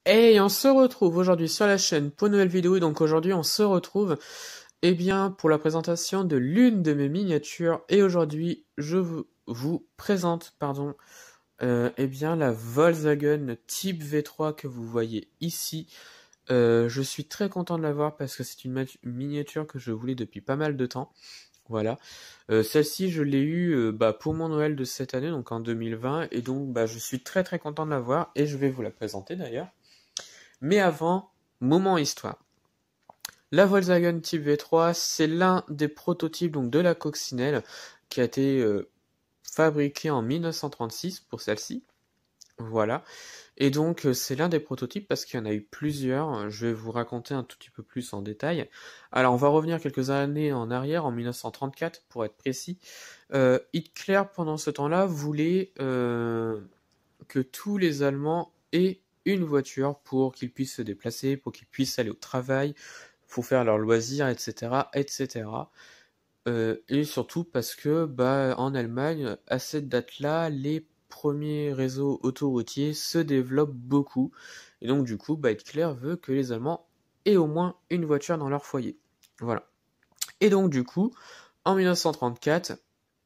Hey, on se retrouve aujourd'hui sur la chaîne pour une nouvelle vidéo. Et donc aujourd'hui, on se retrouve pour la présentation de l'une de mes miniatures. Et aujourd'hui, je vous présente la Volkswagen Type V3 que vous voyez ici. Je suis très content de l'avoir parce que c'est une miniature que je voulais depuis pas mal de temps. Voilà. Celle-ci, je l'ai eue pour mon Noël de cette année, donc en 2020. Et donc, je suis très très content de l'avoir et je vais vous la présenter d'ailleurs. Mais avant, moment histoire. La Volkswagen Type V3, c'est l'un des prototypes donc de la coccinelle qui a été fabriqué en 1936 pour celle-ci. Voilà. Et donc c'est l'un des prototypes parce qu'il y en a eu plusieurs. Je vais vous raconter un tout petit peu plus en détail. Alors on va revenir quelques années en arrière, en 1934 pour être précis. Hitler pendant ce temps-là voulait que tous les Allemands aient une voiture pour qu'ils puissent se déplacer, pour qu'ils puissent aller au travail, pour faire leurs loisirs, etc., etc. Et surtout parce que, en Allemagne, à cette date-là, les premiers réseaux autoroutiers se développent beaucoup. Et donc, du coup, Hitler veut que les Allemands aient au moins une voiture dans leur foyer. Voilà. Et donc, du coup, en 1934,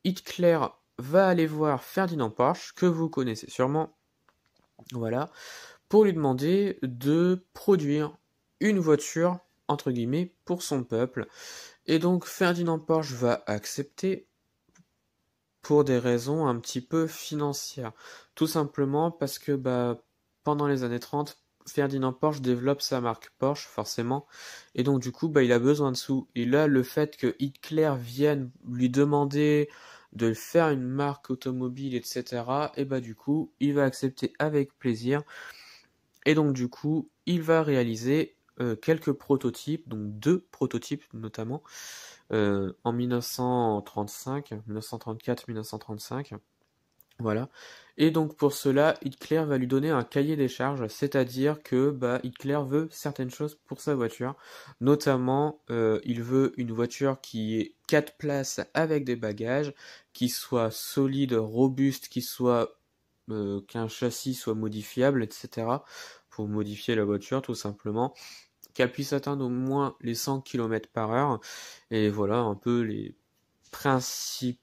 Hitler va aller voir Ferdinand Porsche, que vous connaissez sûrement, voilà, pour lui demander de produire une voiture, entre guillemets, pour son peuple. Et donc Ferdinand Porsche va accepter pour des raisons un petit peu financières. Tout simplement parce que pendant les années 30, Ferdinand Porsche développe sa marque Porsche, forcément. Et donc du coup, il a besoin de sous. Et là, le fait que Hitler vienne lui demander de faire une marque automobile, etc., et du coup, il va accepter avec plaisir. Et donc du coup, il va réaliser quelques prototypes, donc 2 prototypes notamment, en 1935, 1934, 1935. Voilà. Et donc pour cela, Hitler va lui donner un cahier des charges, c'est-à-dire que Hitler veut certaines choses pour sa voiture. Notamment, il veut une voiture qui ait 4 places avec des bagages, qui soit solide, robuste, qu'un châssis soit modifiable, etc. Pour modifier la voiture tout simplement, qu'elle puisse atteindre au moins les 100 km/h. Et voilà un peu les principaux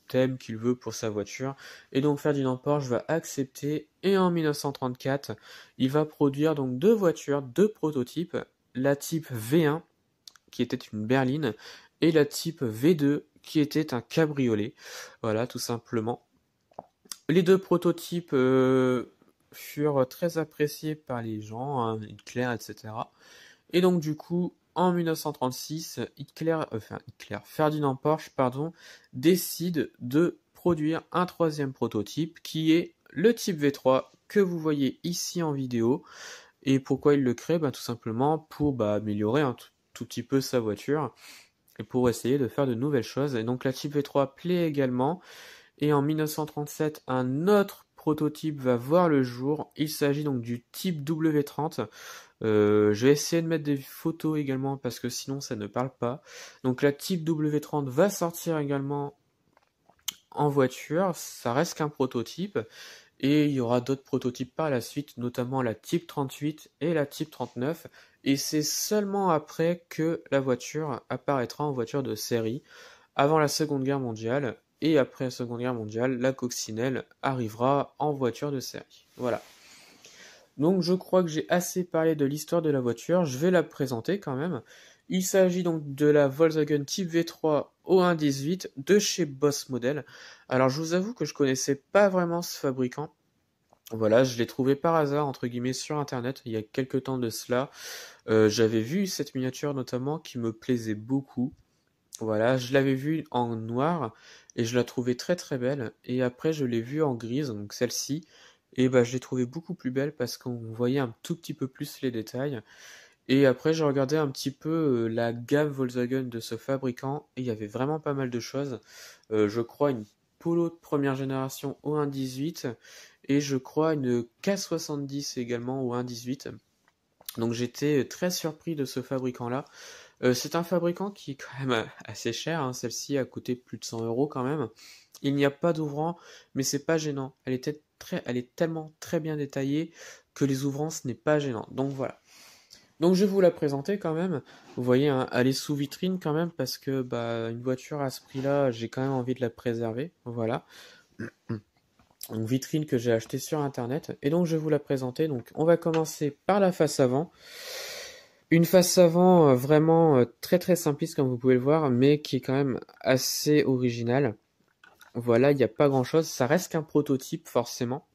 thèmes qu'il veut pour sa voiture. Et donc Ferdinand Porsche va accepter, et en 1934, il va produire donc 2 voitures, 2 prototypes, la type V1 qui était une berline et la type V2 qui était un cabriolet. Voilà, tout simplement. Les 2 prototypes furent très appréciés par les gens, hein, Hitler, etc. Et donc du coup, en 1936, Ferdinand Porsche, décide de produire un 3e prototype qui est le type V3 que vous voyez ici en vidéo. Et pourquoi il le crée? Tout simplement pour améliorer un tout petit peu sa voiture et pour essayer de faire de nouvelles choses. Et donc la type V3 plaît également. Et en 1937, un autre prototype va voir le jour. Il s'agit donc du type W30. Je vais essayer de mettre des photos également parce que sinon ça ne parle pas. Donc la type W30 va sortir également en voiture. Ça reste qu'un prototype. Et il y aura d'autres prototypes par la suite, notamment la type 38 et la type 39. Et c'est seulement après que la voiture apparaîtra en voiture de série, avant la Seconde Guerre mondiale. Et après la Seconde Guerre mondiale, la coccinelle arrivera en voiture de série. Voilà. Donc je crois que j'ai assez parlé de l'histoire de la voiture, je vais la présenter quand même. Il s'agit donc de la Volkswagen Type V3 O118 de chez Boss Model. Alors je vous avoue que je connaissais pas vraiment ce fabricant. Voilà, je l'ai trouvé par hasard entre guillemets sur internet il y a quelques temps de cela. J'avais vu cette miniature notamment qui me plaisait beaucoup. Voilà, je l'avais vue en noir et je la trouvais très très belle. Et après je l'ai vue en grise, donc celle-ci. Et je l'ai trouvée beaucoup plus belle parce qu'on voyait un tout petit peu plus les détails. Et après j'ai regardé un petit peu la gamme Volkswagen de ce fabricant et il y avait vraiment pas mal de choses. Je crois une Polo de première génération au 1.18 et je crois une K70 également au 1.18. Donc j'étais très surpris de ce fabricant-là. C'est un fabricant qui est quand même assez cher, hein. Celle-ci a coûté plus de 100 € quand même. Il n'y a pas d'ouvrant, mais c'est pas gênant. Elle est tellement très bien détaillée que les ouvrant, ce n'est pas gênant. Donc voilà. Donc je vais vous la présenter quand même. Vous voyez, hein, elle est sous vitrine quand même parce que bah, une voiture à ce prix-là, j'ai quand même envie de la préserver. Voilà. Une vitrine que j'ai achetée sur internet. Et donc je vais vous la présenter. Donc on va commencer par la face avant. Une face avant vraiment très très simpliste comme vous pouvez le voir, mais qui est quand même assez originale. Voilà, il n'y a pas grand chose. Ça reste qu'un prototype forcément.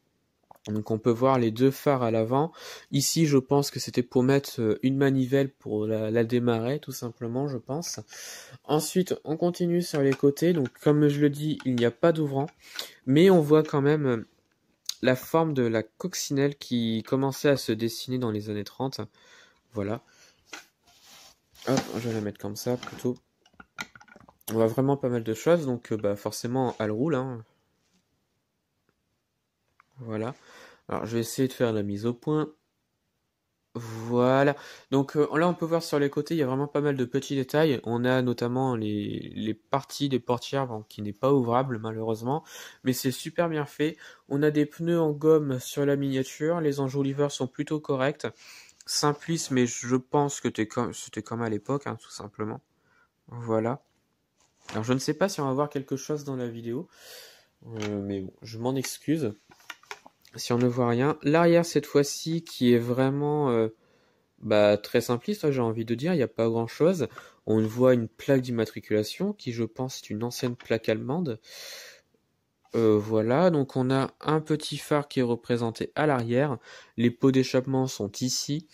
Donc on peut voir les deux phares à l'avant. Ici, je pense que c'était pour mettre une manivelle pour la démarrer, tout simplement, je pense. Ensuite, on continue sur les côtés. Donc comme je le dis, il n'y a pas d'ouvrant. Mais on voit quand même la forme de la coccinelle qui commençait à se dessiner dans les années 30. Voilà. Hop, je vais la mettre comme ça plutôt. On voit vraiment pas mal de choses. Donc bah, forcément, elle roule. Hein. Voilà. Alors je vais essayer de faire la mise au point. Voilà. Donc là, on peut voir sur les côtés, il y a vraiment pas mal de petits détails. On a notamment les parties des portières bon, qui n'est pas ouvrable malheureusement, mais c'est super bien fait. On a des pneus en gomme sur la miniature. Les enjoliveurs sont plutôt corrects. Simpliste, mais je pense que c'était comme à l'époque, hein, tout simplement. Voilà. Alors je ne sais pas si on va voir quelque chose dans la vidéo, mais bon, je m'en excuse. Si on ne voit rien. L'arrière cette fois-ci qui est vraiment bah, très simpliste, j'ai envie de dire, il n'y a pas grand chose. On voit une plaque d'immatriculation qui je pense est une ancienne plaque allemande. Voilà, donc on a un petit phare qui est représenté à l'arrière. Les pots d'échappement sont ici.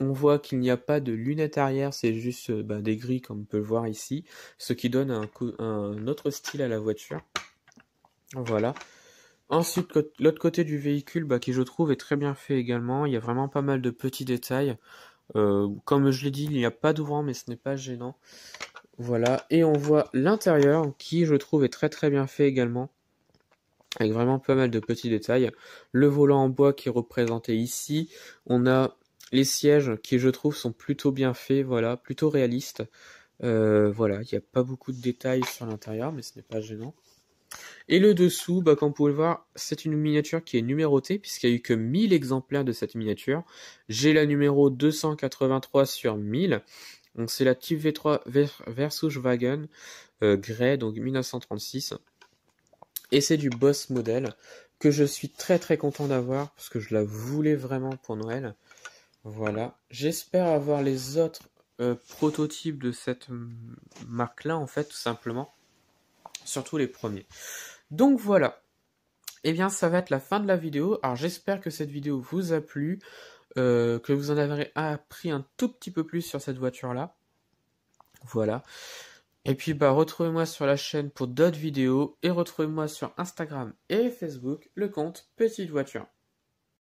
On voit qu'il n'y a pas de lunettes arrière, c'est juste bah, des grilles comme on peut le voir ici. Ce qui donne un autre style à la voiture. Voilà. Ensuite, l'autre côté du véhicule, bah, qui je trouve est très bien fait également. Il y a vraiment pas mal de petits détails. Comme je l'ai dit, il n'y a pas d'ouvrant, mais ce n'est pas gênant. Voilà. Et on voit l'intérieur, qui je trouve est très très bien fait également. Avec vraiment pas mal de petits détails. Le volant en bois qui est représenté ici. On a les sièges qui je trouve sont plutôt bien faits, voilà, plutôt réalistes. Voilà, il n'y a pas beaucoup de détails sur l'intérieur, mais ce n'est pas gênant. Et le dessous, bah, comme vous pouvez le voir, c'est une miniature qui est numérotée, puisqu'il n'y a eu que 1000 exemplaires de cette miniature. J'ai la numéro 283 sur 1000. Donc c'est la Type V3 Versuchwagen Grey, donc 1936. Et c'est du Boss modèle, que je suis très très content d'avoir, parce que je la voulais vraiment pour Noël. Voilà. J'espère avoir les autres prototypes de cette marque-là, en fait, tout simplement. Surtout les premiers. Donc voilà. Eh bien, ça va être la fin de la vidéo. Alors, j'espère que cette vidéo vous a plu, que vous en avez appris un tout petit peu plus sur cette voiture-là. Voilà. Et puis, bah, retrouvez-moi sur la chaîne pour d'autres vidéos et retrouvez-moi sur Instagram et Facebook, le compte Petite Voiture.